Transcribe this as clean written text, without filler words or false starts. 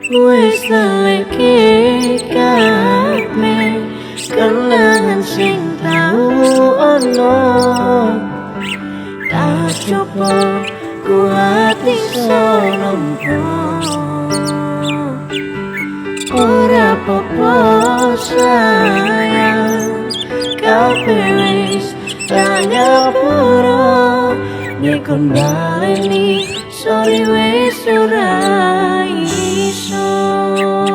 wis likee kabeh kenangan sing tau ono. Tak coba ku ati sonompo, ora apa-apa sayang, kabeh wis tak nyepuro. Nyekon baleni sorry wis ora iso.